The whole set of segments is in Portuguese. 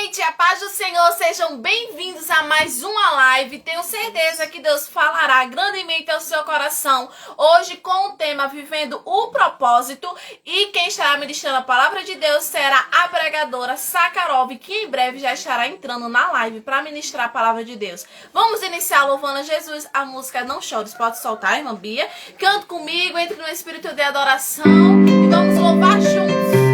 gente, a paz do Senhor, sejam bem-vindos a mais uma live. Tenho certeza que Deus falará grandemente ao seu coração hoje com o tema Vivendo o Propósito, e quem estará ministrando a palavra de Deus será a pregadora Sakarov, que em breve já estará entrando na live para ministrar a palavra de Deus. Vamos iniciar louvando a Jesus. A música Não Chores, pode soltar, irmã Bia. Cante comigo, entre no espírito de adoração e vamos louvar juntos.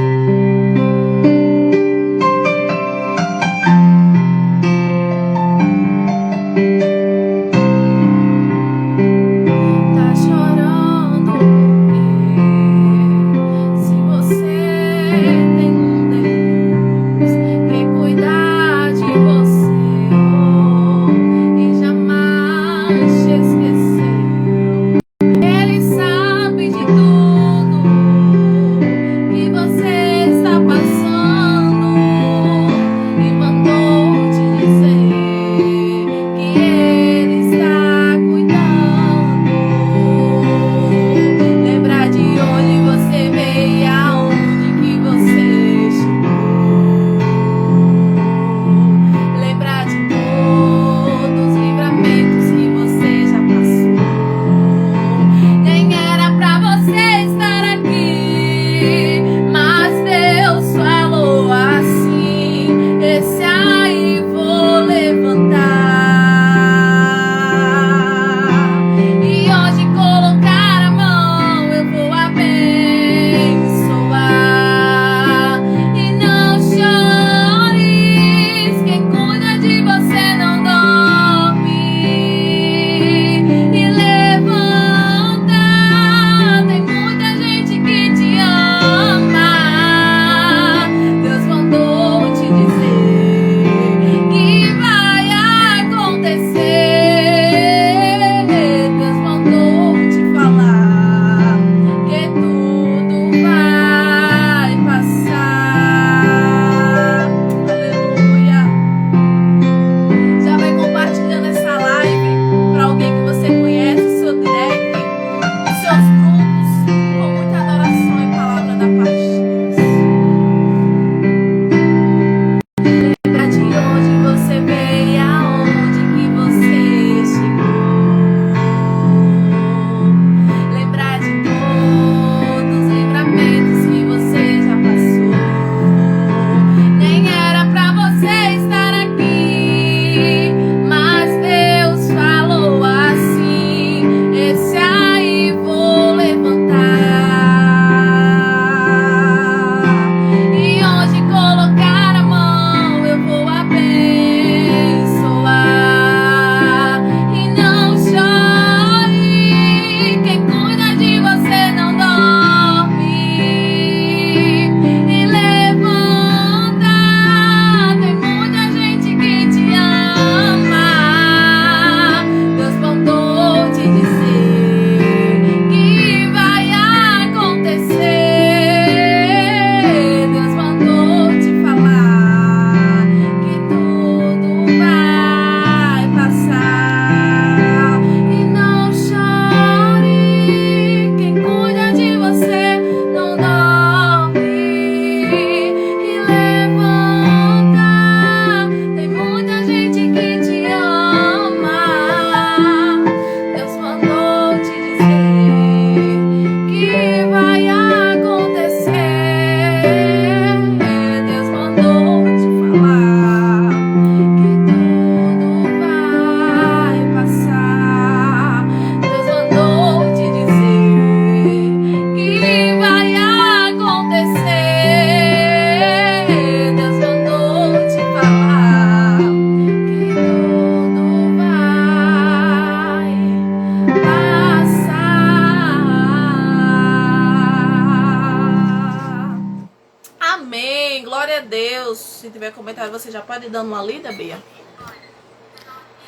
Você já pode ir dando uma lida, Bia?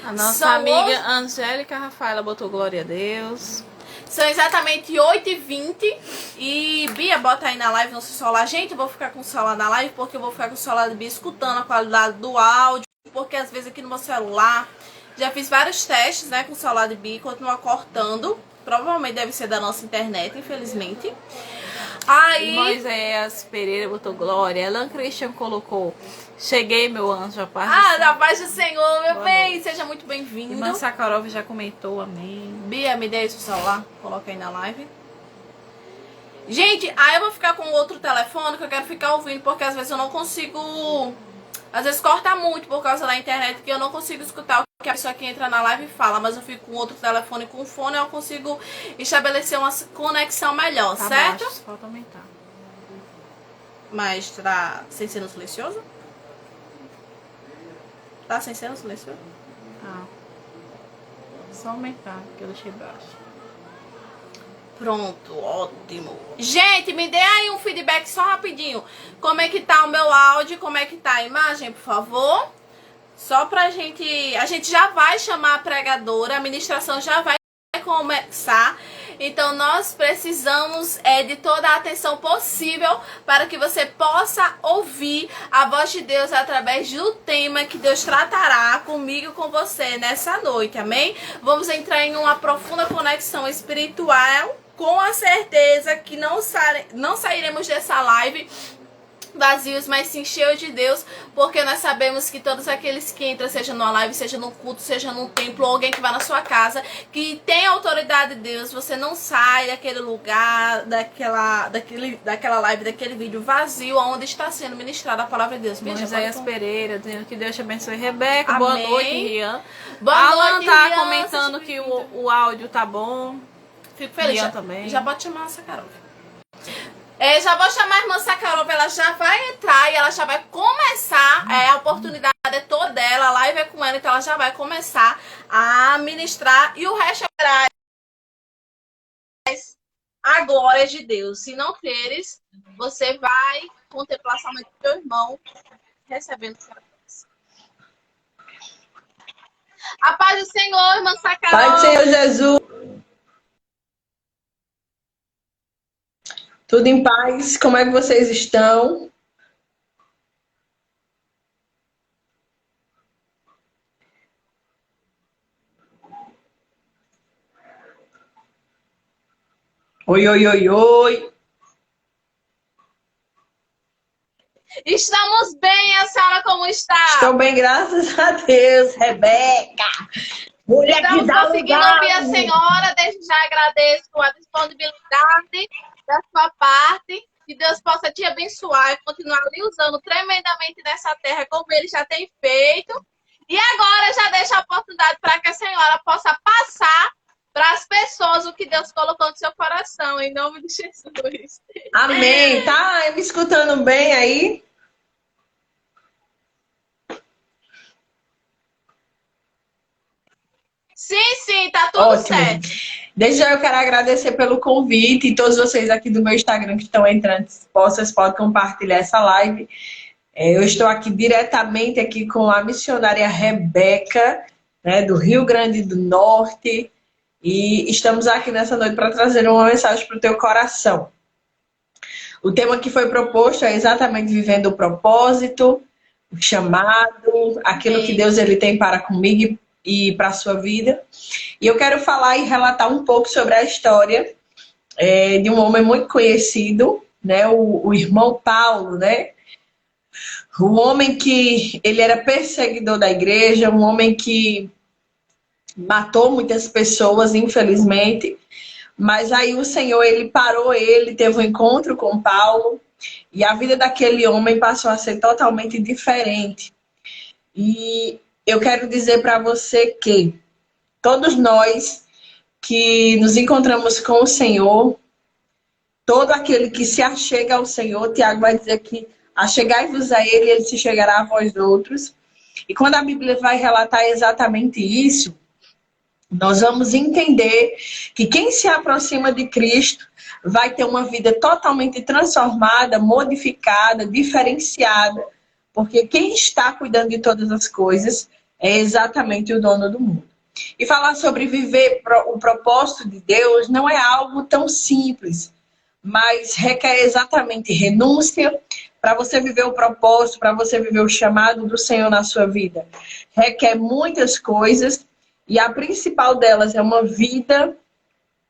A nossa amiga Angélica Rafaela botou glória a Deus. São exatamente 8h20 e Bia, bota aí na live no seu celular. Gente, eu vou ficar com o celular na live porque eu vou ficar com o celular de Bia escutando a qualidade do áudio, porque às vezes aqui no meu celular, já fiz vários testes, né, com o celular de Bia, continua cortando. Provavelmente deve ser da nossa internet, infelizmente. Aí... Moisés Pereira botou glória. Elan Christian colocou: cheguei, meu anjo, a paz. Ah, da paz do Senhor, meu bem. Seja muito bem-vindo. Irmã Sakharov já comentou, amém. Bia, me dê aí seu celular. Coloca aí na live. Gente, aí eu vou ficar com outro telefone que eu quero ficar ouvindo, porque às vezes eu não consigo... Às vezes corta muito por causa da internet, que eu não consigo escutar o que a pessoa que entra na live fala. Mas eu fico com outro telefone com fone, eu consigo estabelecer uma conexão melhor, Tá certo? baixo, falta aumentar. Mas tá sem ser no silencioso? Tá sem ser no silencioso? Tá. Só aumentar, que eu deixei baixo. Pronto, ótimo. Gente, me dê aí um feedback só rapidinho. Como é que tá o meu áudio, como é que tá a imagem, por favor? Só pra gente... A gente já vai chamar a pregadora, a ministração já vai começar. Então nós precisamos de toda a atenção possível para que você possa ouvir a voz de Deus através do tema que Deus tratará comigo e com você nessa noite, amém? Vamos entrar em uma profunda conexão espiritual, com a certeza que não sairemos dessa live vazios, mas sim cheios de Deus, porque nós sabemos que todos aqueles que entram, seja numa live, seja num culto, seja num templo, ou alguém que vai na sua casa, que tem a autoridade de Deus, você não sai daquele lugar, daquela live, daquele vídeo vazio, onde está sendo ministrada a palavra de Deus. Moisés Pereira, dizendo que Deus te abençoe. Rebeca, amém. Boa noite, Rian. Boa Alan noite, tá Rian, comentando que o áudio tá bom. Fico feliz. Rian também. Já pode chamar a Sakharov. Já vou chamar a irmã Sakharov, ela já vai entrar e ela já vai começar, a oportunidade é toda dela, a live é com ela, então ela já vai começar a ministrar e o resto é a glória de Deus. Se não queres, você vai contemplar somente o teu irmão recebendo a paz do Senhor, irmã Sakharov. Pai do Senhor Jesus. Tudo em paz? Como é que vocês estão? Oi, oi, oi, oi. Estamos bem, a senhora como está? Estou bem, graças a Deus, Rebeca. Mulher Estamos que dá conseguindo lugar. ouvir a senhora, desde já agradeço a disponibilidade da sua parte, que Deus possa te abençoar e continuar lhe usando tremendamente nessa terra, como Ele já tem feito. E agora já deixo a oportunidade para que a senhora possa passar para as pessoas o que Deus colocou no seu coração, em nome de Jesus. Amém. Tá me escutando bem aí? Sim, tá tudo Ótimo. certo. Desde já eu quero agradecer pelo convite e todos vocês aqui do meu Instagram que estão entrando, vocês podem compartilhar essa live. Eu estou aqui diretamente aqui com a missionária Rebeca, né, do Rio Grande do Norte, e estamos aqui nessa noite para trazer uma mensagem para o teu coração. O tema que foi proposto é exatamente vivendo o propósito, o chamado, aquilo que Deus ele tem para comigo e para a sua vida. E eu quero falar e relatar um pouco sobre a história de um homem muito conhecido, né, o irmão Paulo, né? Um homem que ele era perseguidor da igreja, um homem que matou muitas pessoas, infelizmente. Mas aí o Senhor, ele parou ele, teve um encontro com Paulo, e a vida daquele homem passou a ser totalmente diferente. E eu quero dizer para você que todos nós que nos encontramos com o Senhor, todo aquele que se achega ao Senhor, Tiago vai dizer que achegai-vos a Ele, Ele se chegará a vós outros. E quando a Bíblia vai relatar exatamente isso, nós vamos entender que quem se aproxima de Cristo vai ter uma vida totalmente transformada, modificada, diferenciada, porque quem está cuidando de todas as coisas é exatamente o dono do mundo. E falar sobre viver o propósito de Deus não é algo tão simples, mas requer exatamente renúncia para você viver o propósito, para você viver o chamado do Senhor na sua vida. Requer muitas coisas e a principal delas é uma vida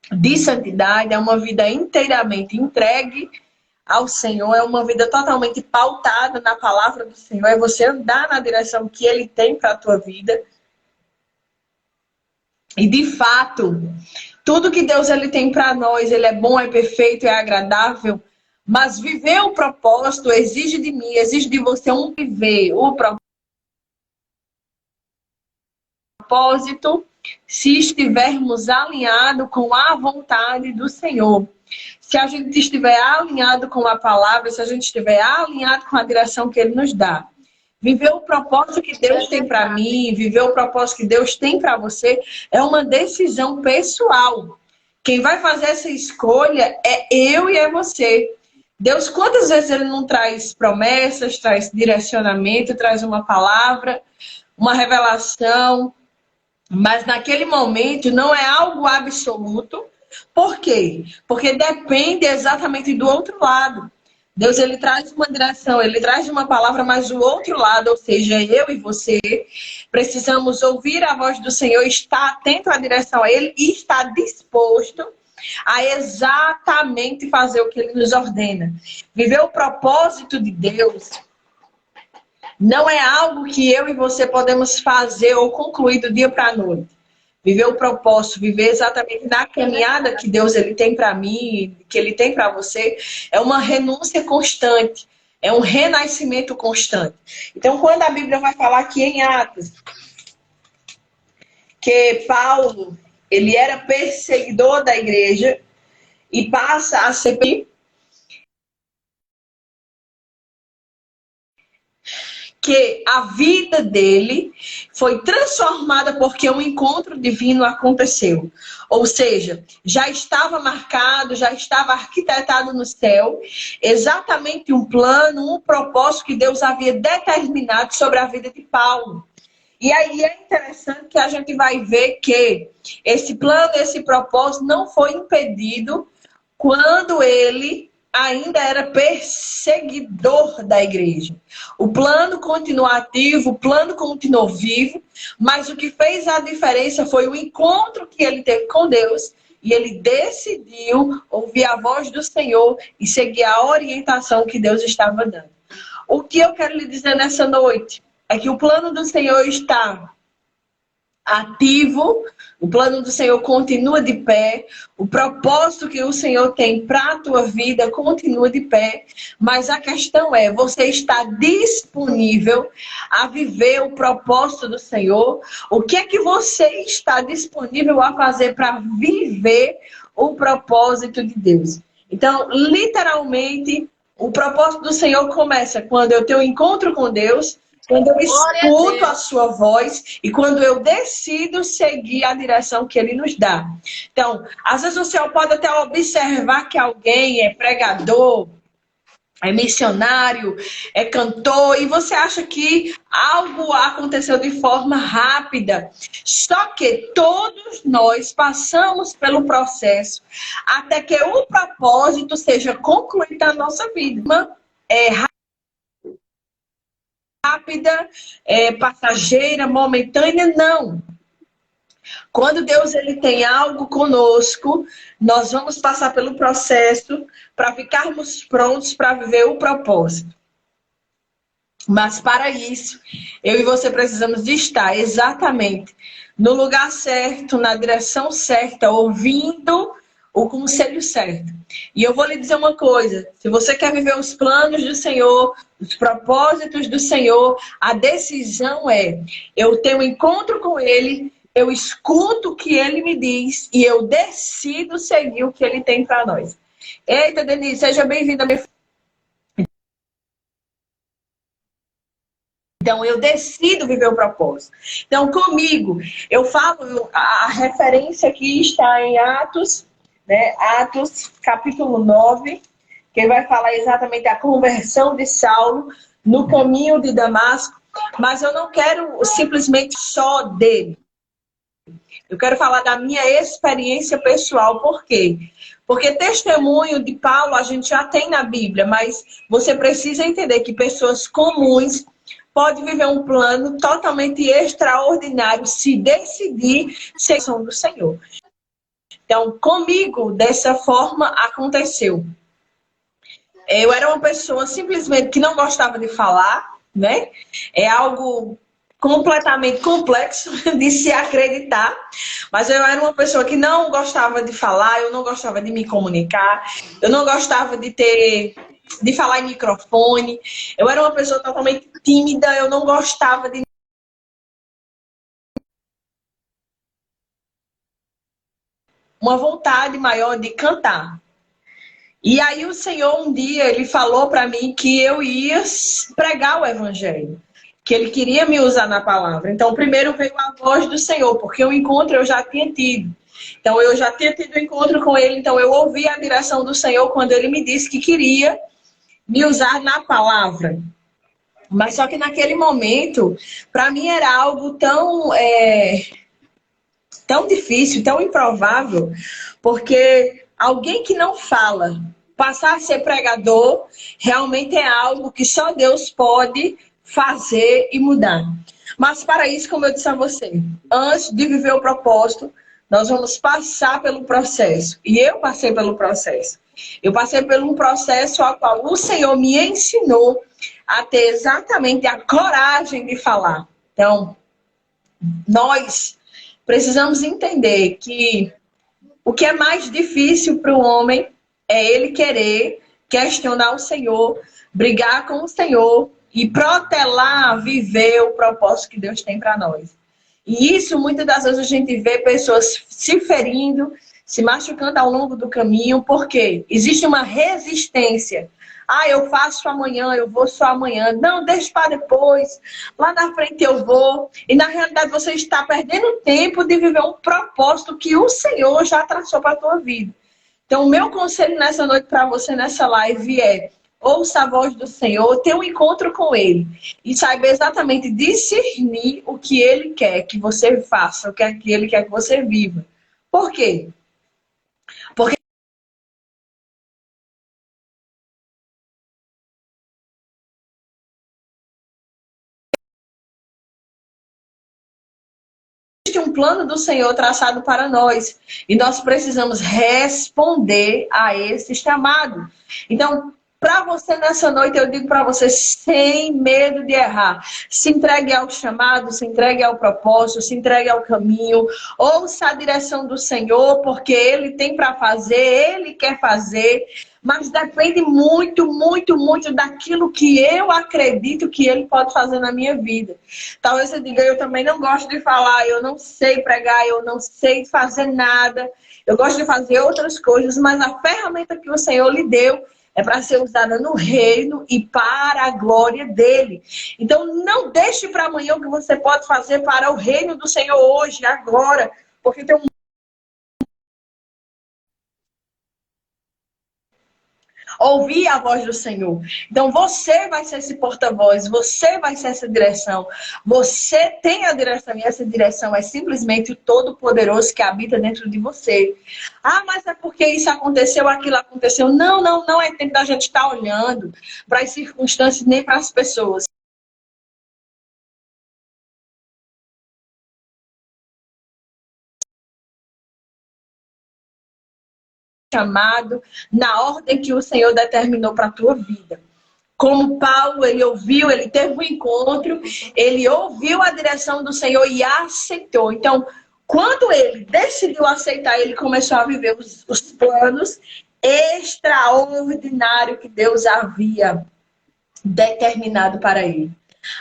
de santidade, é uma vida inteiramente entregue ao Senhor, é uma vida totalmente pautada na palavra do Senhor, é você andar na direção que Ele tem para a tua vida. E de fato, tudo que Deus ele tem para nós, Ele é bom, é perfeito, é agradável, mas viver o propósito exige de mim, exige de você viver o propósito se estivermos alinhados com a vontade do Senhor. Se a gente estiver alinhado com a palavra, se a gente estiver alinhado com a direção que Ele nos dá. Viver o propósito que Deus tem para mim, viver o propósito que Deus tem para você, é uma decisão pessoal. Quem vai fazer essa escolha é eu e é você. Deus, quantas vezes Ele não traz promessas, traz direcionamento, traz uma palavra, uma revelação, mas naquele momento não é algo absoluto. Por quê? Porque depende exatamente do outro lado. Deus, Ele traz uma direção, Ele traz uma palavra, mas o outro lado, ou seja, eu e você, precisamos ouvir a voz do Senhor, estar atento à direção a Ele e estar disposto a exatamente fazer o que Ele nos ordena. Viver o propósito de Deus não é algo que eu e você podemos fazer ou concluir do dia para a noite. Viver o propósito, viver exatamente na caminhada que Deus ele tem para mim, que Ele tem para você, é uma renúncia constante, é um renascimento constante. Então, quando a Bíblia vai falar aqui em Atos, que Paulo, ele era perseguidor da igreja e passa a ser que a vida dele foi transformada porque um encontro divino aconteceu. Ou seja, já estava marcado, já estava arquitetado no céu, exatamente um plano, um propósito que Deus havia determinado sobre a vida de Paulo. E aí é interessante que a gente vai ver que esse plano, esse propósito não foi impedido quando ele ainda era perseguidor da igreja. O plano continuou ativo, o plano continuou vivo, mas o que fez a diferença foi o encontro que ele teve com Deus e ele decidiu ouvir a voz do Senhor e seguir a orientação que Deus estava dando. O que eu quero lhe dizer nessa noite é que o plano do Senhor está ativo, o plano do Senhor continua de pé, o propósito que o Senhor tem para a tua vida continua de pé, mas a questão é, você está disponível a viver o propósito do Senhor? O que é que você está disponível a fazer para viver o propósito de Deus? Então, literalmente, o propósito do Senhor começa quando eu tenho um encontro com Deus, quando eu escuto a sua voz e quando eu decido seguir a direção que Ele nos dá. Então, às vezes você pode até observar que alguém é pregador, é missionário, é cantor, e você acha que algo aconteceu de forma rápida. Só que todos nós passamos pelo processo até que o propósito seja concluído na nossa vida. É rápida, passageira, momentânea, não. Quando Deus ele tem algo conosco, nós vamos passar pelo processo para ficarmos prontos para viver o propósito. Mas para isso, eu e você precisamos de estar exatamente no lugar certo, na direção certa, ouvindo o conselho certo. E eu vou lhe dizer uma coisa, se você quer viver os planos do Senhor, os propósitos do Senhor, a decisão é, eu tenho um encontro com Ele, eu escuto o que Ele me diz e eu decido seguir o que Ele tem para nós. Eita, Denise, seja bem-vinda. Então, eu decido viver o propósito. Então, comigo, eu falo, a referência aqui está em Atos, né? Atos, capítulo 9, que vai falar exatamente da conversão de Saulo no caminho de Damasco. Mas eu não quero simplesmente só dele. Eu quero falar da minha experiência pessoal. Por quê? Porque testemunho de Paulo a gente já tem na Bíblia, mas você precisa entender que pessoas comuns podem viver um plano totalmente extraordinário se decidir ser a ação do Senhor. Então, comigo, dessa forma, aconteceu. Eu era uma pessoa simplesmente que não gostava de falar, né? É algo completamente complexo de se acreditar, mas eu era uma pessoa que não gostava de falar, eu não gostava de me comunicar, eu não gostava de falar em microfone, eu era uma pessoa totalmente tímida, eu não gostava de uma vontade maior de cantar. E aí o Senhor um dia ele falou para mim que eu ia pregar o evangelho, que ele queria me usar na palavra. Então primeiro veio a voz do Senhor, porque o encontro eu já tinha tido. Então eu já tinha tido um encontro com ele, então eu ouvi a direção do Senhor quando ele me disse que queria me usar na palavra. Mas só que naquele momento, para mim era algo tão difícil, tão improvável, porque alguém que não fala, passar a ser pregador, realmente é algo que só Deus pode fazer e mudar. Mas para isso, como eu disse a você, antes de viver o propósito, nós vamos passar pelo processo. E eu passei pelo processo. Eu passei por um processo ao qual o Senhor me ensinou a ter exatamente a coragem de falar. Então, nós precisamos entender que o que é mais difícil para o homem é ele querer questionar o Senhor, brigar com o Senhor e protelar, viver o propósito que Deus tem para nós. E isso, muitas das vezes, a gente vê pessoas se ferindo, se machucando ao longo do caminho, porque existe uma resistência. Ah, eu faço amanhã, eu vou só amanhã. Não, deixa para depois. Lá na frente eu vou. E na realidade você está perdendo tempo de viver um propósito que o Senhor já traçou para a tua vida. Então, o meu conselho nessa noite para você, nessa live, é: ouça a voz do Senhor, tenha um encontro com Ele. E saiba exatamente discernir o que Ele quer que você faça, o que Ele quer que você viva. Por quê? Porque existe um plano do Senhor traçado para nós. E nós precisamos responder a esse chamado. Então, para você nessa noite, eu digo para você, sem medo de errar. Se entregue ao chamado, se entregue ao propósito, se entregue ao caminho. Ouça a direção do Senhor, porque Ele tem para fazer, Ele quer fazer. Mas depende muito, muito, muito daquilo que eu acredito que Ele pode fazer na minha vida. Talvez você diga: eu também não gosto de falar, eu não sei pregar, eu não sei fazer nada. Eu gosto de fazer outras coisas, mas a ferramenta que o Senhor lhe deu é para ser usada no reino e para a glória dele. Então não deixe para amanhã o que você pode fazer para o reino do Senhor hoje, agora. Porque tem um ouvir a voz do Senhor. Então você vai ser esse porta-voz, você vai ser essa direção. Você tem a direção e essa direção é simplesmente o Todo-Poderoso que habita dentro de você. Ah, mas é porque isso aconteceu, aquilo aconteceu. Não, não, não é tempo da gente estar olhando para as circunstâncias nem para as pessoas. Chamado na ordem que o Senhor determinou para a tua vida. Como Paulo, ele ouviu, ele teve um encontro, ele ouviu a direção do Senhor e aceitou. Então, quando ele decidiu aceitar, ele começou a viver os planos extraordinários que Deus havia determinado para ele.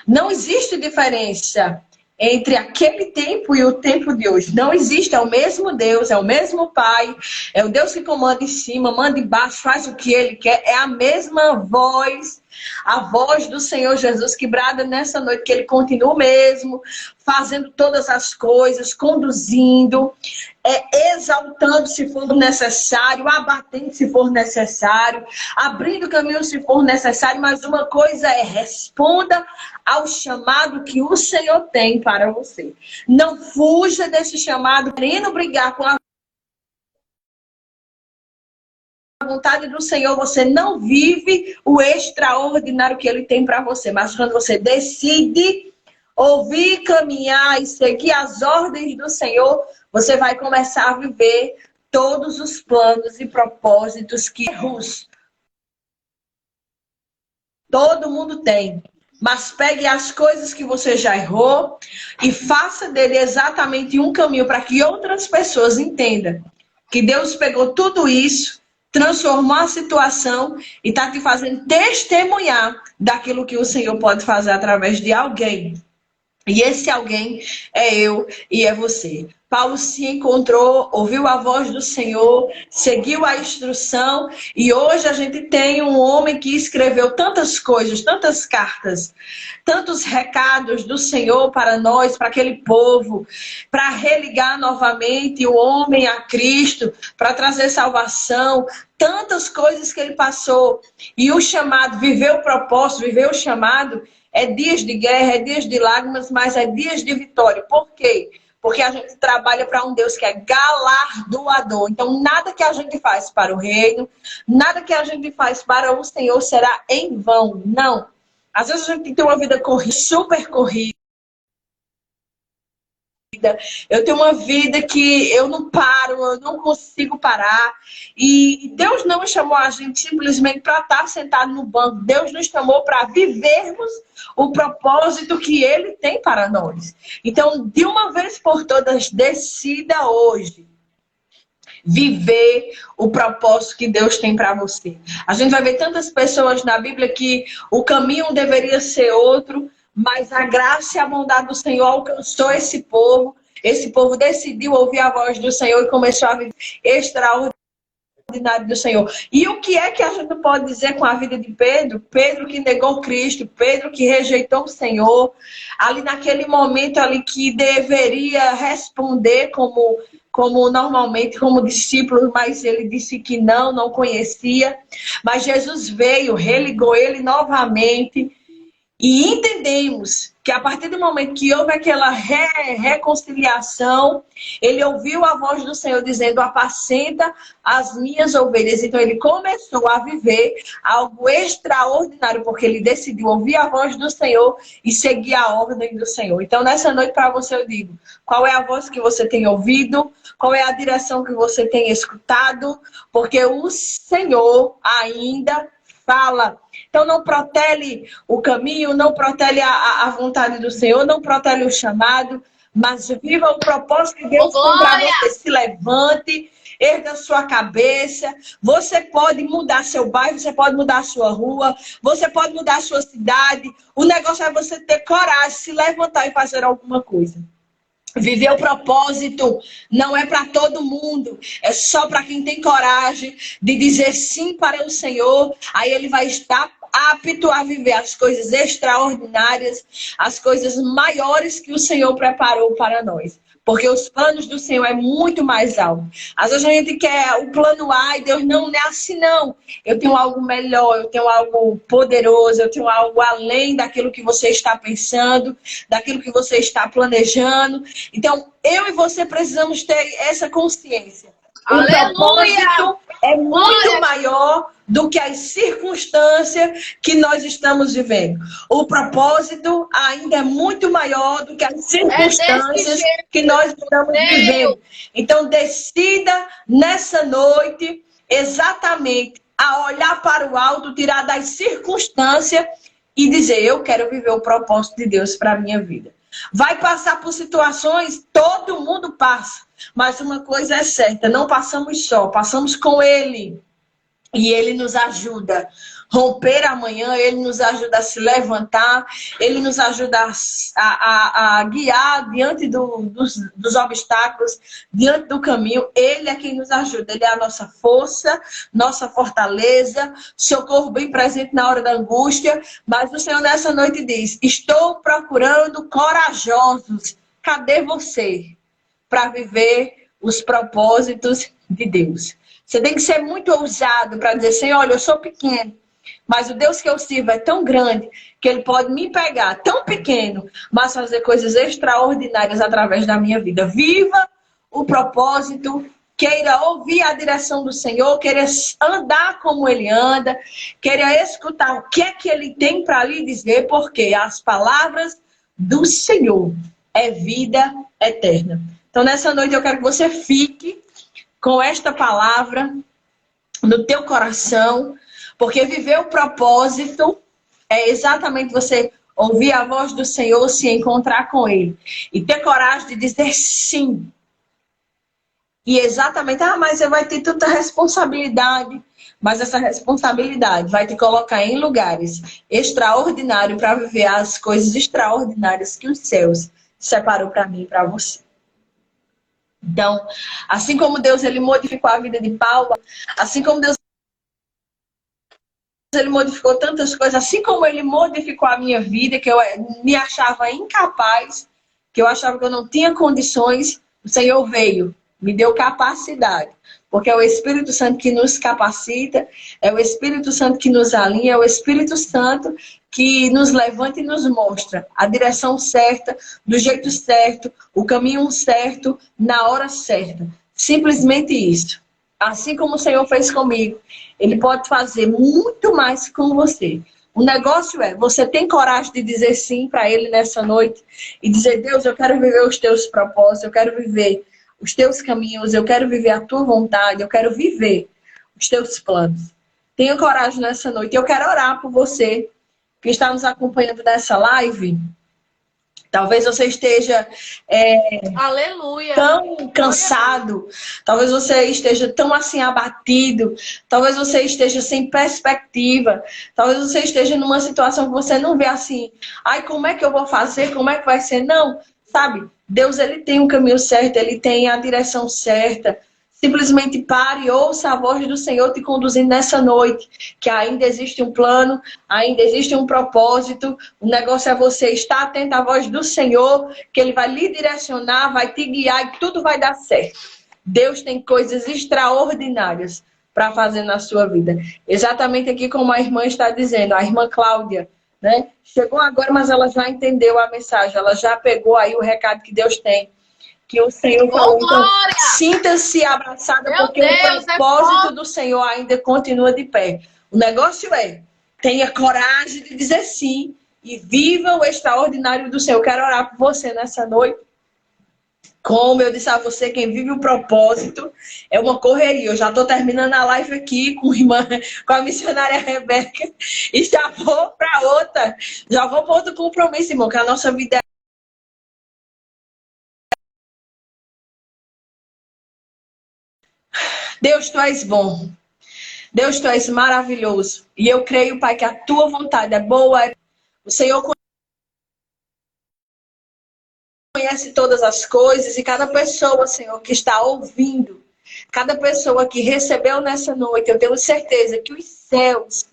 Não existe diferença entre aquele tempo e o tempo de hoje. Não existe, é o mesmo Deus, é o mesmo Pai, é o Deus que comanda em cima, manda embaixo, faz o que Ele quer, é a mesma voz, a voz do Senhor Jesus que brada nessa noite, que Ele continua mesmo, fazendo todas as coisas, conduzindo, exaltando se for necessário, abatendo se for necessário, abrindo caminho se for necessário, mas uma coisa é: responda ao chamado que o Senhor tem para você. Não fuja desse chamado, querendo brigar com a vontade do Senhor. Você não vive o extraordinário que Ele tem para você, mas quando você decide ouvir, caminhar e seguir as ordens do Senhor, você vai começar a viver todos os planos e propósitos que Todo mundo tem. Mas pegue as coisas que você já errou e faça dele exatamente um caminho para que outras pessoas entendam que Deus pegou tudo isso, transformou a situação e está te fazendo testemunhar daquilo que o Senhor pode fazer através de alguém. E esse alguém é eu e é você. Paulo se encontrou, ouviu a voz do Senhor, seguiu a instrução e hoje a gente tem um homem que escreveu tantas coisas, tantas cartas, tantos recados do Senhor para nós, para aquele povo, para religar novamente o homem a Cristo, para trazer salvação, tantas coisas que ele passou. E o chamado, viver o propósito, viver o chamado, é dias de guerra, é dias de lágrimas, mas é dias de vitória. Por quê? Porque a gente trabalha para um Deus que é galardoador. Então, nada que a gente faz para o reino, nada que a gente faz para o Senhor será em vão. Não. Às vezes a gente tem que ter uma vida corrida, super corrida. Eu tenho uma vida que eu não paro, eu não consigo parar. E Deus não chamou a gente simplesmente para estar sentado no banco. Deus nos chamou para vivermos o propósito que Ele tem para nós. Então, de uma vez por todas, decida hoje viver o propósito que Deus tem para você. A gente vai ver tantas pessoas na Bíblia que o caminho deveria ser outro, mas a graça e a bondade do Senhor alcançou esse povo. Esse povo decidiu ouvir a voz do Senhor e começou a viver extraordinário do Senhor. E o que é que a gente pode dizer com a vida de Pedro? Pedro que negou Cristo, Pedro que rejeitou o Senhor, ali naquele momento ali que deveria responder como normalmente, como discípulo, mas ele disse que não conhecia. Mas Jesus veio, religou ele novamente. E entendemos que a partir do momento que houve aquela reconciliação, ele ouviu a voz do Senhor dizendo: apacenta as minhas ovelhas. Então ele começou a viver algo extraordinário, porque ele decidiu ouvir a voz do Senhor e seguir a ordem do Senhor. Então nessa noite para você eu digo: qual é a voz que você tem ouvido? Qual é a direção que você tem escutado? Porque o Senhor ainda fala. Então não protele o caminho, não protele a vontade do Senhor, não protele o chamado, mas viva o propósito que Deus tem para você. Se levante, erga sua cabeça. Você pode mudar seu bairro, você pode mudar a sua rua, você pode mudar a sua cidade. O negócio é você ter coragem, se levantar e fazer alguma coisa. Viver o propósito não é para todo mundo, é só para quem tem coragem de dizer sim para o Senhor. Aí ele vai estar apto a viver as coisas extraordinárias, as coisas maiores que o Senhor preparou para nós. Porque os planos do Senhor é muito mais alto. Às vezes a gente quer o plano A e Deus não é assim, não. Eu tenho algo melhor, eu tenho algo poderoso, eu tenho algo além daquilo que você está pensando, daquilo que você está planejando. Então, eu e você precisamos ter essa consciência. Aleluia! O propósito é muito maior do que as circunstâncias que nós estamos vivendo. O propósito ainda é muito maior do que as circunstâncias que nós estamos vivendo. Então, decida nessa noite exatamente a olhar para o alto, tirar das circunstâncias e dizer: eu quero viver o propósito de Deus para a minha vida. Vai passar por situações, todo mundo passa. Mas uma coisa é certa, não passamos só, passamos com Ele. E Ele nos ajuda a romper amanhã, Ele nos ajuda a se levantar, Ele nos ajuda a guiar diante dos obstáculos, diante do caminho. Ele é quem nos ajuda, Ele é a nossa força, nossa fortaleza, socorro bem presente na hora da angústia. Mas o Senhor nessa noite diz: estou procurando corajosos. Cadê você para viver os propósitos de Deus? Você tem que ser muito ousado para dizer assim: olha, eu sou pequeno, mas o Deus que eu sirvo é tão grande que Ele pode me pegar tão pequeno, mas fazer coisas extraordinárias através da minha vida. Viva o propósito, queira ouvir a direção do Senhor, queira andar como Ele anda, queira escutar o que é que Ele tem para lhe dizer, porque as palavras do Senhor é vida eterna. Então nessa noite eu quero que você fique com esta palavra no teu coração, porque viver o propósito é exatamente você ouvir a voz do Senhor, se encontrar com Ele e ter coragem de dizer sim. E exatamente, mas você vai ter tanta responsabilidade. Mas essa responsabilidade vai te colocar em lugares extraordinários para viver as coisas extraordinárias que os céus separou para mim e para você. Então, assim como Deus ele modificou a vida de Paulo, assim como Deus ele modificou tantas coisas, assim como ele modificou a minha vida, que eu me achava incapaz, que eu achava que eu não tinha condições, o Senhor veio, me deu capacidade. Porque é o Espírito Santo que nos capacita, é o Espírito Santo que nos alinha, é o Espírito Santo que nos levanta e nos mostra a direção certa, do jeito certo, o caminho certo, na hora certa. Simplesmente isso. Assim como o Senhor fez comigo, Ele pode fazer muito mais com você. O negócio é, você tem coragem de dizer sim para Ele nessa noite e dizer, Deus, eu quero viver os teus propósitos, eu quero viver os teus caminhos, eu quero viver a tua vontade, eu quero viver os teus planos. Tenha coragem nessa noite. Eu quero orar por você que está nos acompanhando nessa live. Talvez você esteja Aleluia. tão cansado, talvez você esteja tão assim abatido, talvez você esteja sem perspectiva, talvez você esteja numa situação que você não vê assim, ai, como é que eu vou fazer, como é que vai ser? Não, sabe? Deus ele tem o caminho certo, ele tem a direção certa. Simplesmente pare e ouça a voz do Senhor te conduzindo nessa noite. Que ainda existe um plano, ainda existe um propósito. O negócio é você estar atento à voz do Senhor, que Ele vai lhe direcionar, vai te guiar e tudo vai dar certo. Deus tem coisas extraordinárias para fazer na sua vida. Exatamente aqui como a irmã está dizendo, a irmã Cláudia, né? Chegou agora, mas ela já entendeu a mensagem, ela já pegou aí o recado que Deus tem. Que o Senhor falou, então, sinta-se abraçada, porque o propósito do Senhor ainda continua de pé. O negócio é, tenha coragem de dizer sim e viva o extraordinário do Senhor. Eu quero orar por você nessa noite. Como eu disse a você, quem vive o propósito é uma correria. Eu já estou terminando a live aqui com a missionária Rebeca e já vou para outra. Já vou para outro compromisso, irmão, que a nossa vida é Deus, Tu és bom. Deus, Tu és maravilhoso. E eu creio, Pai, que a Tua vontade é boa. O Senhor conhece todas as coisas e cada pessoa, Senhor, que está ouvindo, cada pessoa que recebeu nessa noite, eu tenho certeza que os céus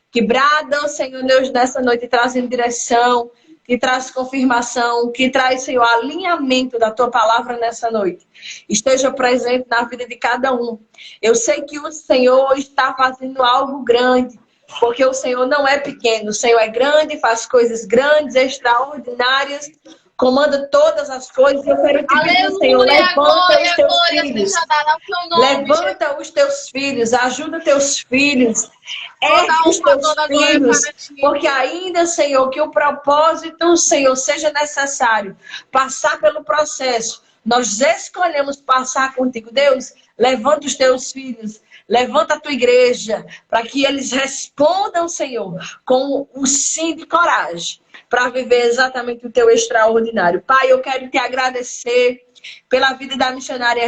que bradam, Senhor Deus, nessa noite, trazem direção, que traz confirmação, que traz, Senhor, alinhamento da Tua palavra nessa noite. Esteja presente na vida de cada um. Eu sei que o Senhor está fazendo algo grande, porque o Senhor não é pequeno. O Senhor é grande, faz coisas grandes, extraordinárias, comanda todas as coisas. Eu quero te pedir, Senhor, levanta os teus filhos. Levanta os teus filhos, ajuda os teus filhos. Ergue os teus filhos, porque ainda, Senhor, que o propósito, Senhor, seja necessário passar pelo processo. Nós escolhemos passar contigo. Deus, levanta os teus filhos, levanta a tua igreja, para que eles respondam, Senhor, com o sim de coragem, para viver exatamente o teu extraordinário. Pai, eu quero te agradecer pela vida da missionária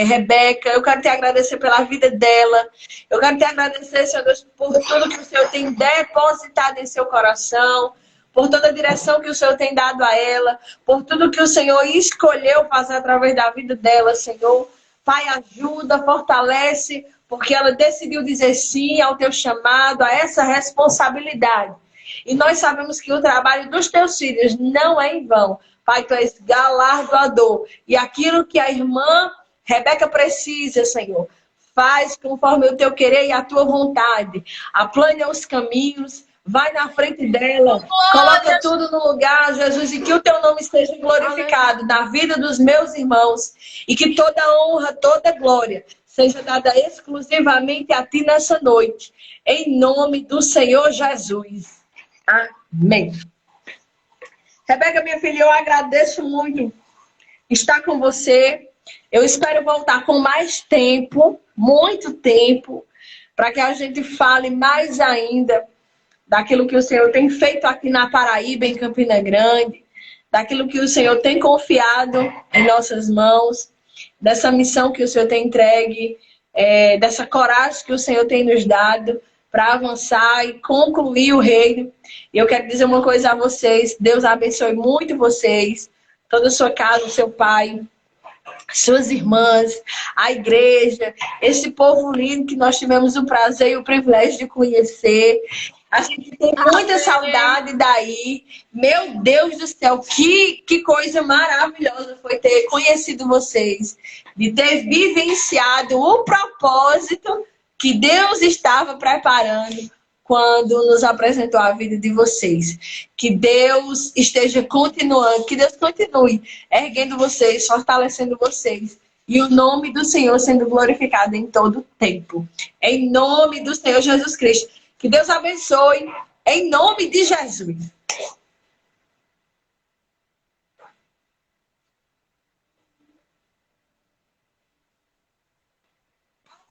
Rebeca, eu quero te agradecer pela vida dela, eu quero te agradecer, Senhor Deus, por tudo que o Senhor tem depositado em seu coração, por toda a direção que o Senhor tem dado a ela, por tudo que o Senhor escolheu fazer através da vida dela, Senhor. Pai, ajuda, fortalece, porque ela decidiu dizer sim ao teu chamado, a essa responsabilidade. E nós sabemos que o trabalho dos teus filhos não é em vão. Pai, tu és galardoador. E aquilo que a irmã Rebeca precisa, Senhor, faz conforme o teu querer e a tua vontade. Aplane os caminhos, vai na frente dela, coloca tudo no lugar, Jesus, e que o teu nome seja glorificado na vida dos meus irmãos. E que toda honra, toda glória seja dada exclusivamente a ti nessa noite. Em nome do Senhor Jesus. Amém. Rebeca, minha filha, eu agradeço muito estar com você. Eu espero voltar com mais tempo, muito tempo, para que a gente fale mais ainda daquilo que o Senhor tem feito aqui na Paraíba, em Campina Grande, daquilo que o Senhor tem confiado em nossas mãos, dessa missão que o Senhor tem entregue, dessa coragem que o Senhor tem nos dado para avançar e concluir o reino. E eu quero dizer uma coisa a vocês: Deus abençoe muito vocês, toda a sua casa, o seu pai, suas irmãs, a igreja, esse povo lindo que nós tivemos o prazer e o privilégio de conhecer. A gente tem muita saudade daí. Meu Deus do céu, que coisa maravilhosa foi ter conhecido vocês, de ter vivenciado o propósito que Deus estava preparando quando nos apresentou a vida de vocês. Que Deus esteja continuando, que Deus continue erguendo vocês, fortalecendo vocês. E o nome do Senhor sendo glorificado em todo o tempo. Em nome do Senhor Jesus Cristo. Que Deus abençoe, em nome de Jesus.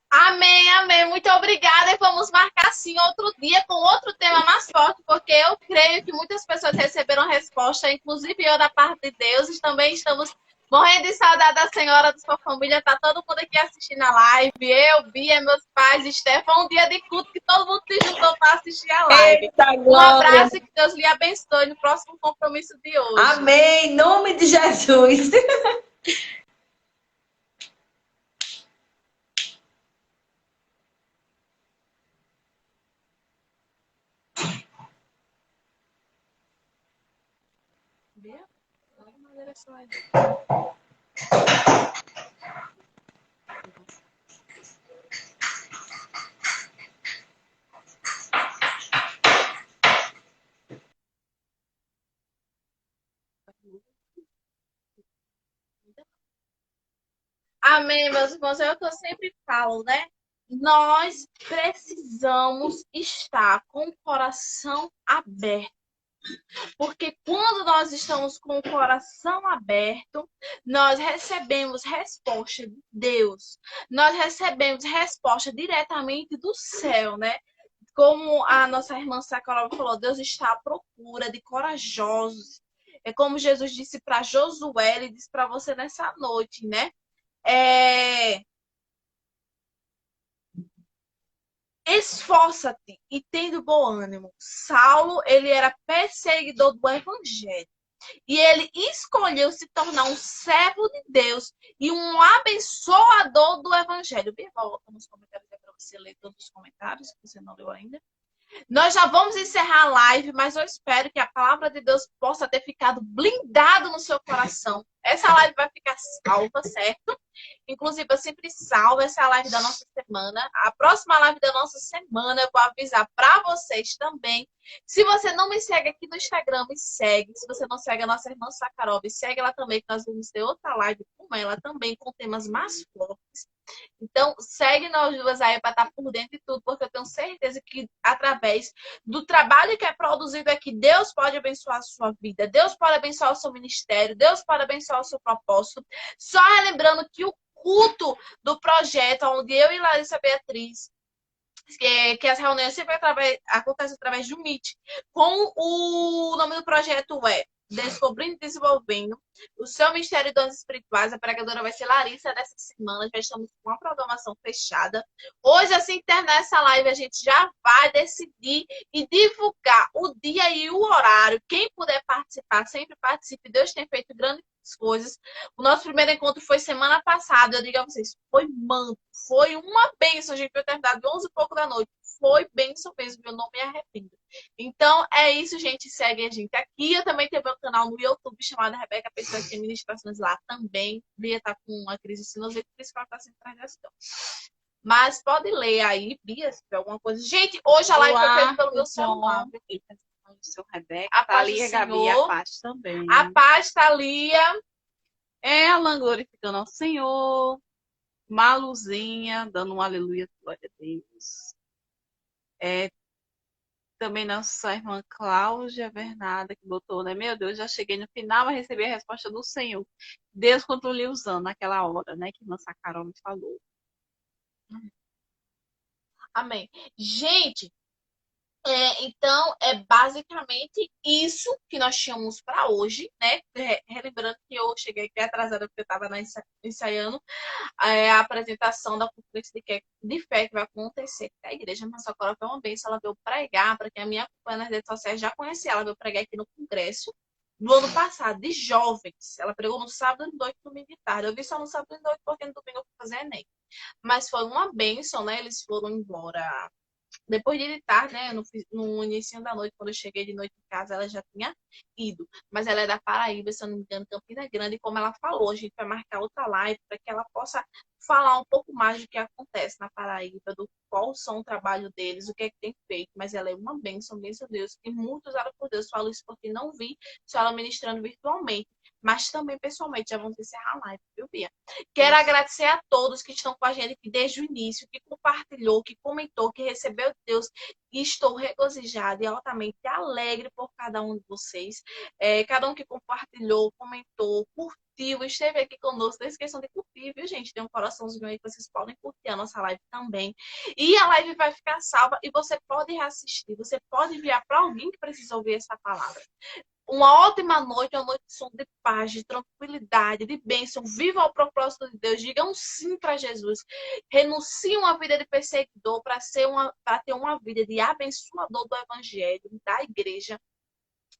Amém, amém. Muito obrigada. E vamos marcar, sim, outro dia com outro tema mais forte, porque eu creio que muitas pessoas receberam resposta, inclusive eu da parte de Deus. E também estamos morrendo de saudade da senhora, da sua família. Tá todo mundo aqui assistindo a live. Eu, Bia, meus pais, Stefan. Um dia de culto que todo mundo se juntou para assistir a live. Eita, um abraço e que Deus lhe abençoe no próximo compromisso de hoje. Amém. Em nome de Jesus. Amém, meus irmãos. É o que eu sempre falo, né? Nós precisamos estar com o coração aberto. Porque quando nós estamos com o coração aberto, nós recebemos resposta de Deus. Nós recebemos resposta diretamente do céu, né? Como a nossa irmã Sacarova falou, Deus está à procura de corajosos. É como Jesus disse para Josué, ele disse para você nessa noite, né? Esforça-te e tendo bom ânimo. Saulo, ele era perseguidor do evangelho. E ele escolheu se tornar um servo de Deus e um abençoador do evangelho. Bem, volta nos comentários para você ler todos os comentários, se você não leu ainda. Nós já vamos encerrar a live, mas eu espero que a palavra de Deus possa ter ficado blindado no seu coração. Essa live vai ficar salva, certo? Inclusive, eu sempre salvo essa live da nossa semana. A próxima live da nossa semana eu vou avisar para vocês também. Se você não me segue aqui no Instagram, me segue. Se você não segue a nossa irmã Sacarova, segue ela também, que nós vamos ter outra live com ela também, com temas mais fortes. Então, segue nós duas aí para estar por dentro de tudo, porque eu tenho certeza que através do trabalho que é produzido aqui, Deus pode abençoar a sua vida, Deus pode abençoar o seu ministério, Deus pode abençoar o seu propósito. Só relembrando que o culto do projeto, onde eu e Larissa Beatriz, que as reuniões sempre acontecem através de um Meet, com o nome do projeto Descobrindo e Desenvolvendo o seu Ministério de Dons Espirituais. A pregadora vai ser Larissa dessa semana. Já estamos com uma programação fechada. Hoje, assim que terminar essa live, a gente já vai decidir e divulgar o dia e o horário. Quem puder participar, sempre participe. Deus tem feito grandes coisas. O nosso primeiro encontro foi semana passada. Eu digo a vocês, foi manto. Foi uma bênção. A gente foi terminar de 11 e pouco da noite. Foi bênção mesmo. Eu não me arrependo. Então, é isso, gente. Segue a gente aqui. Eu também tenho meu canal no YouTube chamado Rebeca Pessoa, que tem ministrações lá também. Bia tá com uma crise sinusite, por isso que ela tá sem gestão. Mas pode ler aí, Bia, se tiver alguma coisa. Gente, hoje a live foi feita pelo meu celular. Seu Rebeca, a Thalia, Gabi, a Paz também. A Paz, Thalia. Ela glorificando ao Senhor. Maluzinha, dando um aleluia, glória a Deus. Também nossa irmã Cláudia Bernarda, que botou, né? Meu Deus, já cheguei no final a receber a resposta do Senhor. Deus continue usando naquela hora, né? Que nossa Carol me falou. Amém. Gente, Então, é basicamente isso que nós tínhamos para hoje, né? Relembrando que eu cheguei aqui atrasada porque eu estava ensaiando a apresentação da conferência de fé que vai acontecer com a igreja. Mas agora foi uma bênção, ela veio pregar, para quem a minha acompanha nas redes sociais já conhecia, ela veio pregar aqui no congresso do ano passado, de jovens. Ela pregou no sábado de noite, domingo de tarde. Eu vi só no sábado de noite, porque no domingo eu fui fazer Enem. Mas foi uma bênção, né? Eles foram embora depois de tarde, né? No início da noite, quando eu cheguei de noite em casa, ela já tinha ido. Mas ela é da Paraíba, se eu não me engano, Campina Grande. E como ela falou, a gente vai marcar outra live para que ela possa falar um pouco mais do que acontece na Paraíba, do qual são o trabalho deles, o que é que tem feito. Mas ela é uma bênção a Deus. E muito usada por Deus. Falo isso porque não vi só ela ministrando virtualmente. Mas também pessoalmente, já vamos encerrar a live, viu, Bia? Quero agradecer a todos que estão com a gente aqui desde o início, que compartilhou, que comentou, que recebeu de Deus. E estou regozijada e altamente alegre por cada um de vocês. Cada um que compartilhou, comentou, curtiu, esteve aqui conosco. Não esqueçam de curtir, viu, gente? Tem um coraçãozinho aí que vocês podem curtir a nossa live também. E a live vai ficar salva e você pode reassistir. Você pode enviar para alguém que precisa ouvir essa palavra. Uma ótima noite, uma noite de paz, de tranquilidade, de bênção. Viva o propósito de Deus. Digam um sim para Jesus. Renuncie uma vida de perseguidor para ter uma vida de abençoador do evangelho, da igreja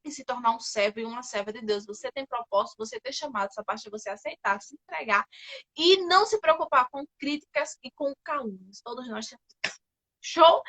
e se tornar um servo e uma serva de Deus. Você tem propósito, você tem chamado, essa parte é você aceitar, se entregar e não se preocupar com críticas e com calúnias. Todos nós temos. Show?